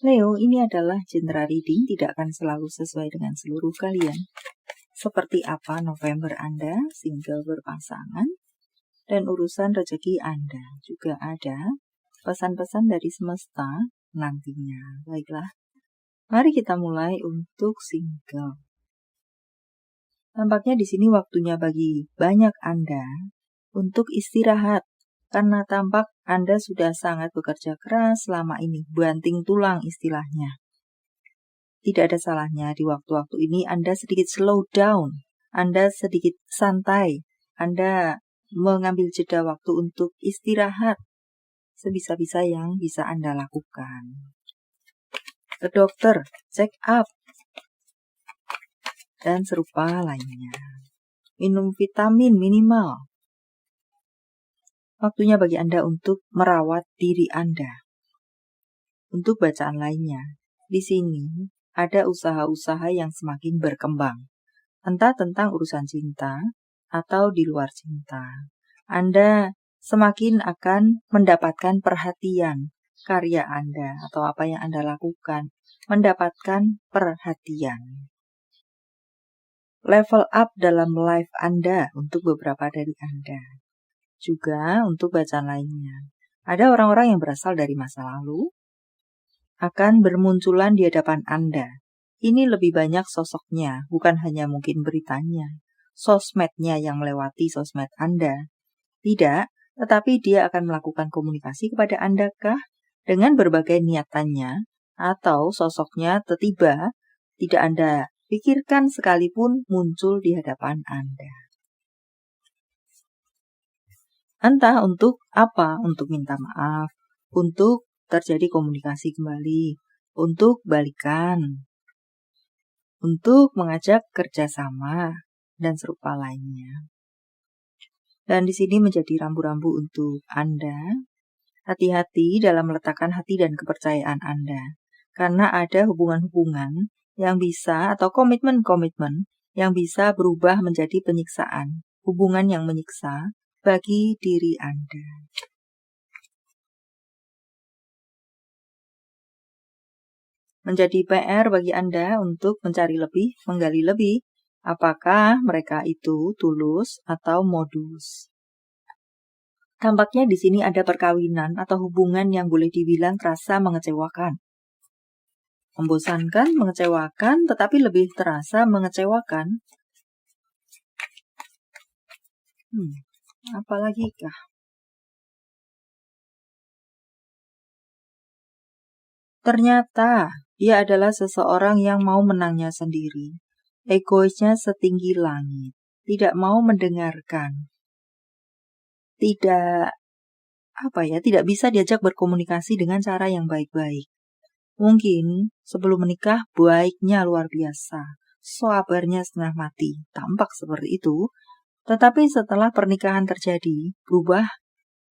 Leo, ini adalah genre reading, tidak akan selalu sesuai dengan seluruh kalian. Seperti apa November Anda, single berpasangan, dan urusan rezeki Anda. Juga ada pesan-pesan dari semesta nantinya. Baiklah, mari kita mulai untuk single. Tampaknya di sini waktunya bagi banyak Anda untuk istirahat. Karena tampak Anda sudah sangat bekerja keras selama ini, banting tulang istilahnya. Tidak ada salahnya di waktu-waktu ini Anda sedikit slow down, Anda sedikit santai, Anda mengambil jeda waktu untuk istirahat sebisa-bisa yang bisa Anda lakukan. Ke dokter, check up, dan serupa lainnya. Minum vitamin minimal. Waktunya bagi Anda untuk merawat diri Anda. Untuk bacaan lainnya, di sini ada usaha-usaha yang semakin berkembang. Entah tentang urusan cinta atau di luar cinta. Anda semakin akan mendapatkan perhatian karya Anda atau apa yang Anda lakukan, mendapatkan perhatian. Level up dalam life Anda untuk beberapa dari Anda. Juga untuk bacaan lainnya. Ada orang-orang yang berasal dari masa lalu akan bermunculan di hadapan Anda. Ini lebih banyak sosoknya, bukan hanya mungkin beritanya, sosmednya yang melewati sosmed Anda. Tidak, tetapi dia akan melakukan komunikasi kepada Anda kah dengan berbagai niatannya, atau sosoknya tiba-tiba tidak Anda pikirkan sekalipun muncul di hadapan Anda. Entah untuk apa, untuk minta maaf, untuk terjadi komunikasi kembali, untuk balikan, untuk mengajak kerjasama, dan serupa lainnya. Dan di sini menjadi rambu-rambu untuk Anda. Hati-hati dalam meletakkan hati dan kepercayaan Anda. Karena ada hubungan-hubungan yang bisa, atau komitmen-komitmen yang bisa berubah menjadi penyiksaan. Hubungan yang menyiksa bagi diri Anda. Menjadi PR bagi Anda untuk mencari lebih, menggali lebih, apakah mereka itu tulus atau modus. Tampaknya di sini ada perkawinan atau hubungan yang boleh dibilang terasa mengecewakan. Membosankan, mengecewakan, tetapi lebih terasa mengecewakan. Apalagi kah? Ternyata dia adalah seseorang yang mau menangnya sendiri. Egoisnya setinggi langit. Tidak mau mendengarkan. Tidak bisa diajak berkomunikasi dengan cara yang baik-baik. Mungkin sebelum menikah baiknya luar biasa. Sabarnya setengah mati. Tampak seperti itu. Tetapi setelah pernikahan terjadi, berubah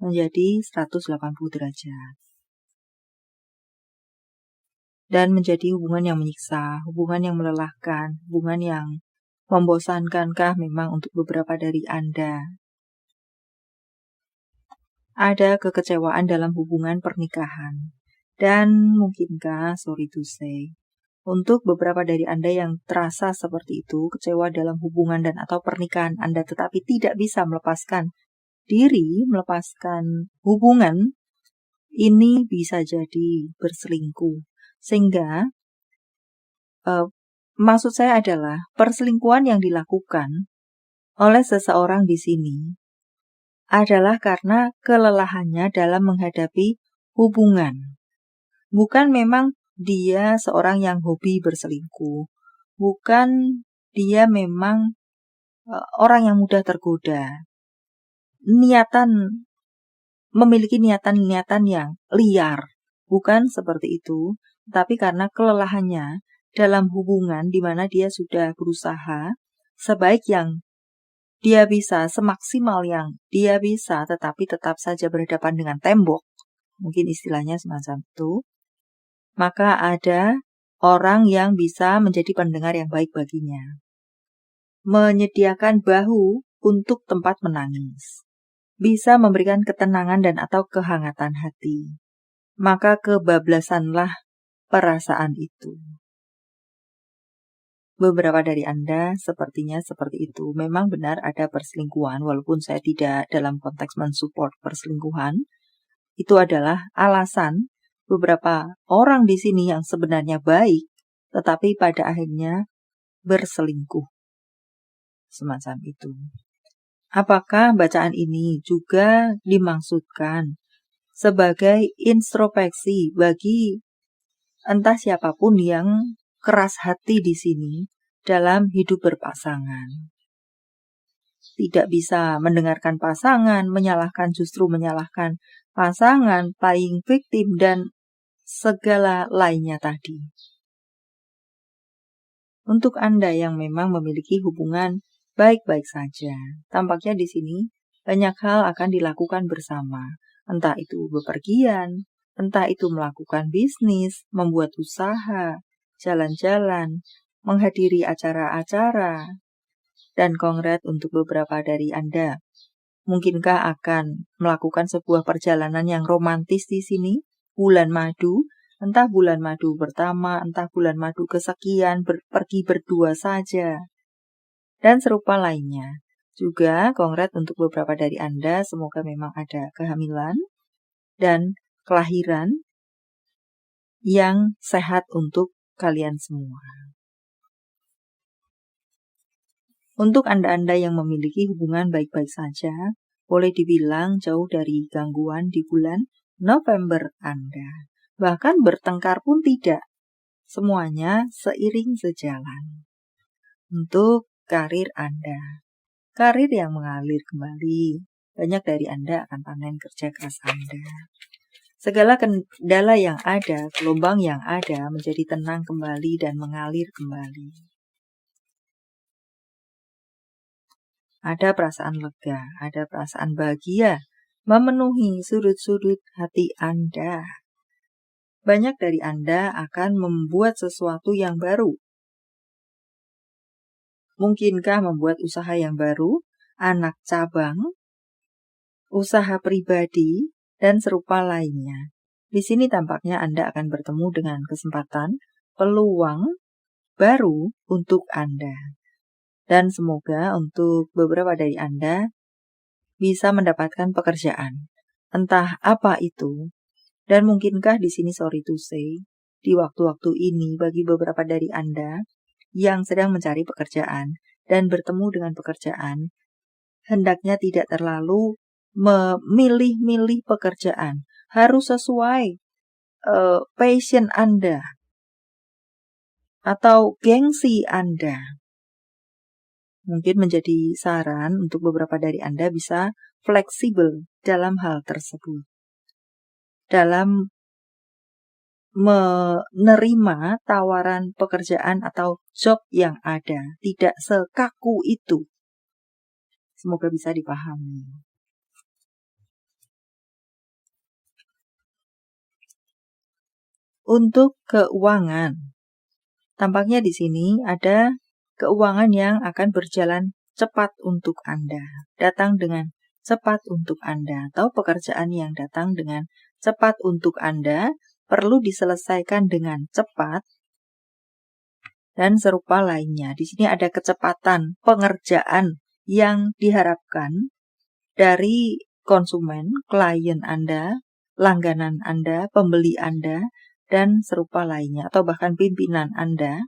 menjadi 180 derajat. Dan menjadi hubungan yang menyiksa, hubungan yang melelahkan, hubungan yang membosankankah memang untuk beberapa dari Anda? Ada kekecewaan dalam hubungan pernikahan. Dan mungkinkah, sorry to say, untuk beberapa dari Anda yang terasa seperti itu, kecewa dalam hubungan dan atau pernikahan Anda tetapi tidak bisa melepaskan diri, melepaskan hubungan, ini bisa jadi berselingkuh. Sehingga maksud saya adalah perselingkuhan yang dilakukan oleh seseorang di sini adalah karena kelelahannya dalam menghadapi hubungan. Bukan memang dia seorang yang hobi berselingkuh. Bukan dia memang orang yang mudah tergoda. Memiliki niatan-niatan yang liar. Bukan seperti itu. Tapi karena kelelahannya dalam hubungan di mana dia sudah berusaha sebaik yang dia bisa, semaksimal yang dia bisa, tetapi tetap saja berhadapan dengan tembok. Mungkin istilahnya semacam itu. Maka ada orang yang bisa menjadi pendengar yang baik baginya. Menyediakan bahu untuk tempat menangis. Bisa memberikan ketenangan dan atau kehangatan hati. Maka kebablasanlah perasaan itu. Beberapa dari Anda sepertinya seperti itu. Memang benar ada perselingkuhan, walaupun saya tidak dalam konteks mensupport perselingkuhan. Itu adalah alasan beberapa orang di sini yang sebenarnya baik, tetapi pada akhirnya berselingkuh. Semacam itu. Apakah bacaan ini juga dimaksudkan sebagai introspeksi bagi entah siapapun yang keras hati di sini dalam hidup berpasangan? Tidak bisa mendengarkan pasangan, justru menyalahkan pasangan, playing victim, dan segala lainnya tadi. Untuk Anda yang memang memiliki hubungan baik-baik saja, tampaknya di sini banyak hal akan dilakukan bersama. Entah itu bepergian, entah itu melakukan bisnis, membuat usaha, jalan-jalan, menghadiri acara-acara, dan kongres untuk beberapa dari Anda. Mungkinkah akan melakukan sebuah perjalanan yang romantis di sini? Bulan madu, entah bulan madu pertama, entah bulan madu kesekian, pergi berdua saja, dan serupa lainnya. Juga kongres untuk beberapa dari Anda, semoga memang ada kehamilan dan kelahiran yang sehat untuk kalian semua. Untuk Anda-Anda yang memiliki hubungan baik-baik saja, boleh dibilang jauh dari gangguan di bulan November Anda. Bahkan bertengkar pun tidak. Semuanya seiring sejalan. Untuk karir Anda, karir yang mengalir kembali. Banyak dari Anda akan panen kerja keras Anda. Segala kendala yang ada, gelombang yang ada menjadi tenang kembali dan mengalir kembali. Ada perasaan lega, ada perasaan bahagia, memenuhi sudut-sudut hati Anda. Banyak dari Anda akan membuat sesuatu yang baru. Mungkinkah membuat usaha yang baru, anak cabang, usaha pribadi, dan serupa lainnya. Di sini tampaknya Anda akan bertemu dengan kesempatan, peluang baru untuk Anda. Dan semoga untuk beberapa dari Anda bisa mendapatkan pekerjaan. Entah apa itu. Dan mungkinkah di sini sorry to say, di waktu-waktu ini bagi beberapa dari Anda yang sedang mencari pekerjaan dan bertemu dengan pekerjaan, hendaknya tidak terlalu memilih-milih pekerjaan. Harus sesuai passion Anda atau gengsi Anda. Mungkin menjadi saran untuk beberapa dari Anda bisa fleksibel dalam hal tersebut. Dalam menerima tawaran pekerjaan atau job yang ada. Tidak sekaku itu. Semoga bisa dipahami. Untuk keuangan. Tampaknya di sini ada keuangan yang akan berjalan cepat untuk Anda, datang dengan cepat untuk Anda, atau pekerjaan yang datang dengan cepat untuk Anda, perlu diselesaikan dengan cepat, dan serupa lainnya. Di sini ada kecepatan pengerjaan yang diharapkan dari konsumen, klien Anda, langganan Anda, pembeli Anda, dan serupa lainnya, atau bahkan pimpinan Anda.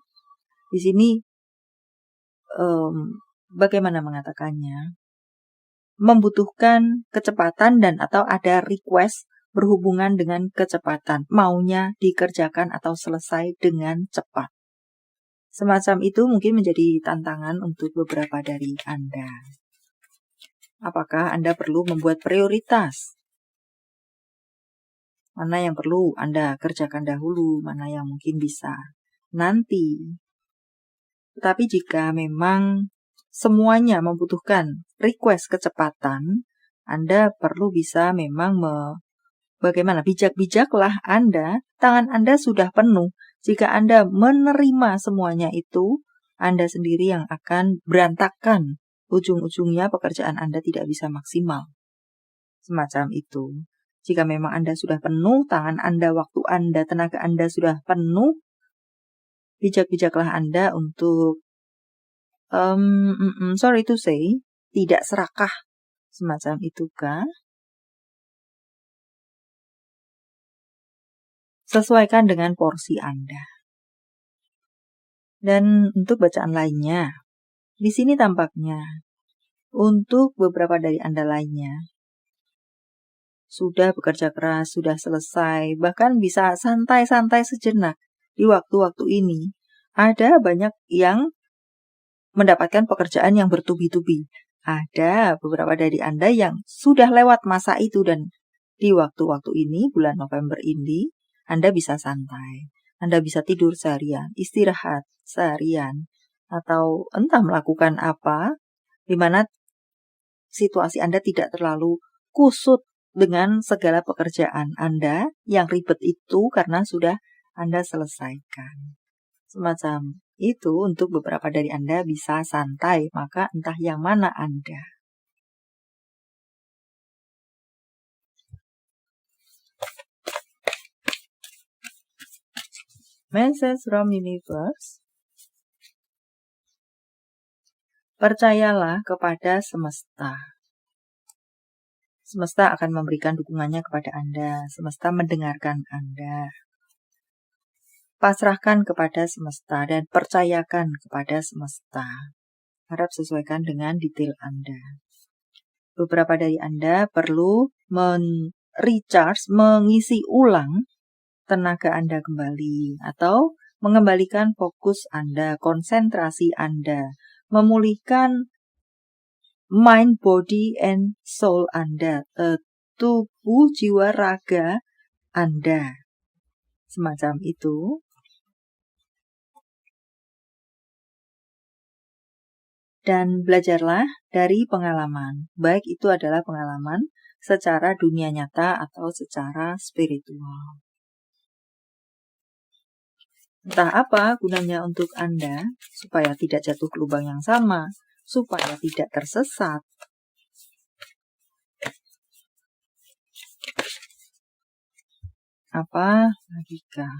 Di sini bagaimana mengatakannya, membutuhkan kecepatan dan atau ada request berhubungan dengan kecepatan, maunya dikerjakan atau selesai dengan cepat. Semacam itu mungkin menjadi tantangan untuk beberapa dari Anda. Apakah Anda perlu membuat prioritas? Mana yang perlu Anda kerjakan dahulu, mana yang mungkin bisa nanti. Tetapi jika memang semuanya membutuhkan request kecepatan, Anda perlu bisa memang bagaimana bijak-bijaklah Anda, tangan Anda sudah penuh. Jika Anda menerima semuanya itu, Anda sendiri yang akan berantakan. Ujung-ujungnya pekerjaan Anda tidak bisa maksimal. Semacam itu. Jika memang Anda sudah penuh, tangan Anda, waktu Anda, tenaga Anda sudah penuh, bijak-bijaklah Anda untuk, sorry to say, tidak serakah semacam itu kah? Sesuaikan dengan porsi Anda. Dan untuk bacaan lainnya, di sini tampaknya untuk beberapa dari Anda lainnya sudah bekerja keras, sudah selesai, bahkan bisa santai-santai sejenak di waktu-waktu ini. Ada banyak yang mendapatkan pekerjaan yang bertubi-tubi. Ada beberapa dari Anda yang sudah lewat masa itu dan di waktu-waktu ini, bulan November ini, Anda bisa santai. Anda bisa tidur seharian, istirahat seharian, atau entah melakukan apa, di mana situasi Anda tidak terlalu kusut dengan segala pekerjaan Anda yang ribet itu karena sudah Anda selesaikan. Semacam itu untuk beberapa dari Anda bisa santai, maka entah yang mana Anda. Message from Universe. Percayalah kepada semesta. Semesta akan memberikan dukungannya kepada Anda. Semesta mendengarkan Anda. Pasrahkan kepada semesta dan percayakan kepada semesta. Harap sesuaikan dengan detail Anda. Beberapa dari Anda perlu recharge, mengisi ulang tenaga Anda kembali, atau mengembalikan fokus Anda, konsentrasi Anda, memulihkan mind, body, and soul Anda, tubuh, jiwa, raga Anda. Semacam itu. Dan belajarlah dari pengalaman, baik itu adalah pengalaman secara dunia nyata atau secara spiritual. Entah apa gunanya untuk Anda, supaya tidak jatuh ke lubang yang sama, supaya tidak tersesat. Apa logika?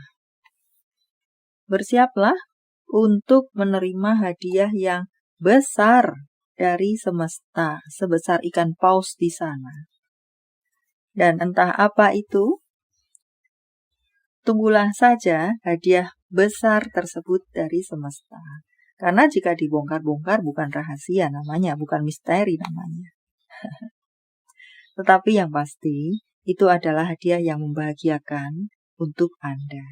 Bersiaplah untuk menerima hadiah yang besar dari semesta, sebesar ikan paus di sana. Dan entah apa itu, tunggulah saja hadiah besar tersebut dari semesta. Karena jika dibongkar-bongkar bukan rahasia namanya, bukan misteri namanya. Tetapi yang pasti, itu adalah hadiah yang membahagiakan untuk Anda.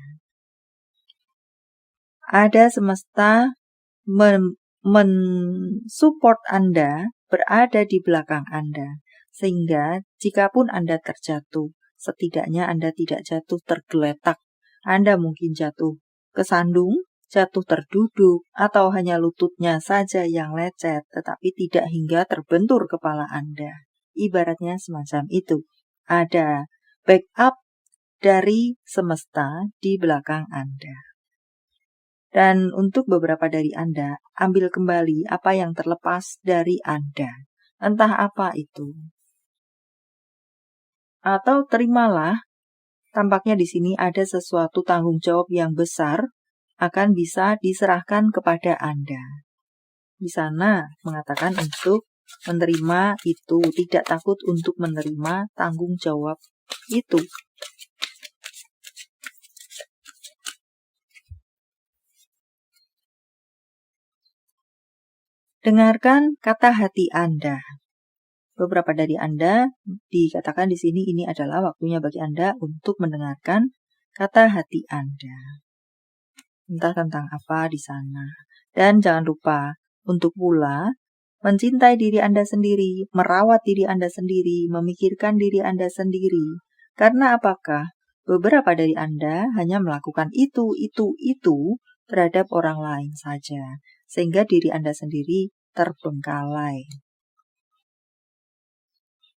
Ada semesta mensupport Anda, berada di belakang Anda. Sehingga jikapun Anda terjatuh, setidaknya Anda tidak jatuh tergeletak. Anda mungkin jatuh kesandung, jatuh terduduk, atau hanya lututnya saja yang lecet, tetapi tidak hingga terbentur kepala Anda. Ibaratnya semacam itu. Ada backup dari semesta di belakang Anda. Dan untuk beberapa dari Anda, ambil kembali apa yang terlepas dari Anda. Entah apa itu. Atau terimalah, tampaknya di sini ada sesuatu tanggung jawab yang besar akan bisa diserahkan kepada Anda. Di sana mengatakan untuk menerima itu, tidak takut untuk menerima tanggung jawab itu. Dengarkan kata hati Anda. Beberapa dari Anda dikatakan di sini ini adalah waktunya bagi Anda untuk mendengarkan kata hati Anda. Entah tentang apa di sana. Dan jangan lupa untuk pula mencintai diri Anda sendiri, merawat diri Anda sendiri, memikirkan diri Anda sendiri. Karena apakah beberapa dari Anda hanya melakukan itu terhadap orang lain saja. Sehingga diri Anda sendiri terbengkalai.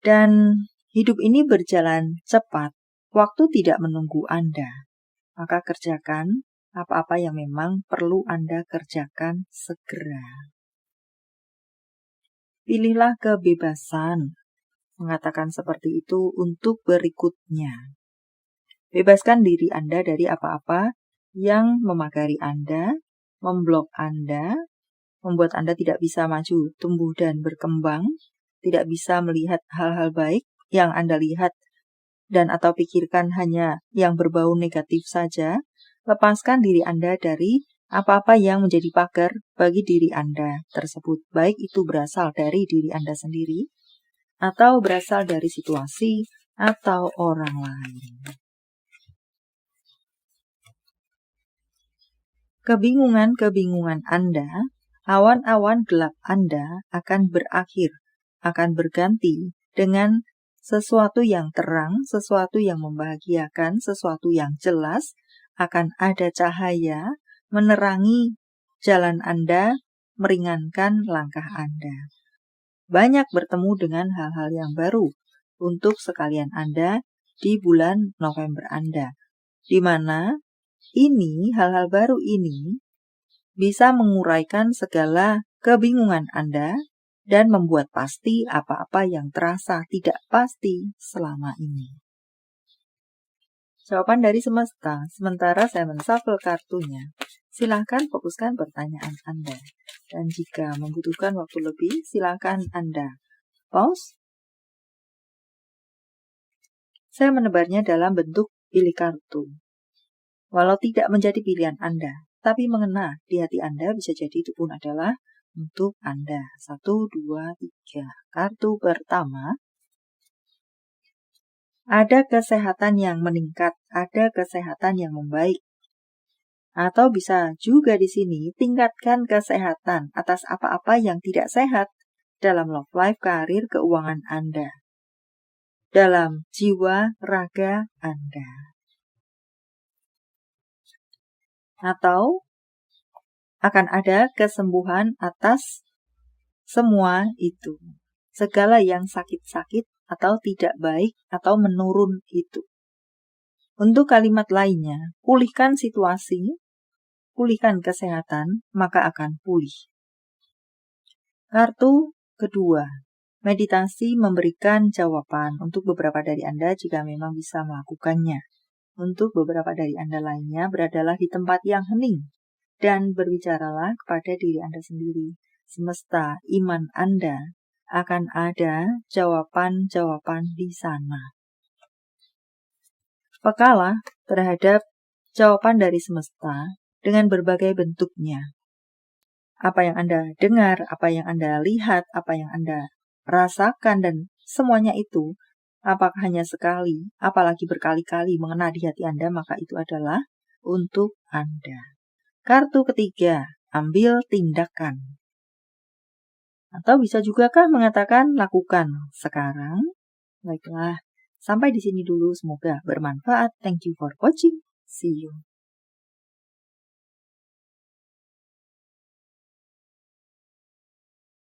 Dan hidup ini berjalan cepat, waktu tidak menunggu Anda. Maka kerjakan apa-apa yang memang perlu Anda kerjakan segera. Pilihlah kebebasan. mengatakan seperti itu untuk berikutnya. Bebaskan diri Anda dari apa-apa yang memagari Anda, memblok Anda, membuat Anda tidak bisa maju, tumbuh, dan berkembang, tidak bisa melihat hal-hal baik yang Anda lihat dan atau pikirkan hanya yang berbau negatif saja. Lepaskan diri Anda dari apa-apa yang menjadi pagar bagi diri Anda tersebut, baik itu berasal dari diri Anda sendiri, atau berasal dari situasi, atau orang lain. Kebingungan-kebingungan Anda, awan-awan gelap Anda akan berakhir, akan berganti dengan sesuatu yang terang, sesuatu yang membahagiakan, sesuatu yang jelas, akan ada cahaya, menerangi jalan Anda, meringankan langkah Anda. Banyak bertemu dengan hal-hal yang baru untuk sekalian Anda di bulan November Anda, di mana hal-hal baru ini bisa menguraikan segala kebingungan Anda dan membuat pasti apa-apa yang terasa tidak pasti selama ini. Jawaban dari semesta, sementara saya menshuffle kartunya. Silakan fokuskan pertanyaan Anda. Dan jika membutuhkan waktu lebih, silakan Anda pause. Saya menebarnya dalam bentuk pilih kartu. Walau tidak menjadi pilihan Anda, tapi mengena di hati Anda, bisa jadi itu pun adalah untuk Anda. 1, 2, 3. Kartu pertama. Ada kesehatan yang meningkat, ada kesehatan yang membaik. Atau bisa juga di sini tingkatkan kesehatan atas apa-apa yang tidak sehat dalam love life, karir, keuangan Anda. Dalam jiwa, raga Anda. Atau akan ada kesembuhan atas semua itu. Segala yang sakit-sakit atau tidak baik atau menurun itu. Untuk kalimat lainnya, pulihkan situasi, pulihkan kesehatan, maka akan pulih. Kartu kedua, meditasi memberikan jawaban untuk beberapa dari Anda jika memang bisa melakukannya. Untuk beberapa dari Anda lainnya, beradalah di tempat yang hening dan berbicaralah kepada diri Anda sendiri. Semesta, iman Anda akan ada jawaban-jawaban di sana. Pekalah terhadap jawaban dari semesta dengan berbagai bentuknya. Apa yang Anda dengar, apa yang Anda lihat, apa yang Anda rasakan, dan semuanya itu, apakah hanya sekali, apalagi berkali-kali mengena di hati Anda, maka itu adalah untuk Anda. Kartu ketiga, ambil tindakan. Atau bisa juga kah mengatakan lakukan sekarang? Baiklah, sampai di sini dulu. Semoga bermanfaat. Thank you for watching. See you.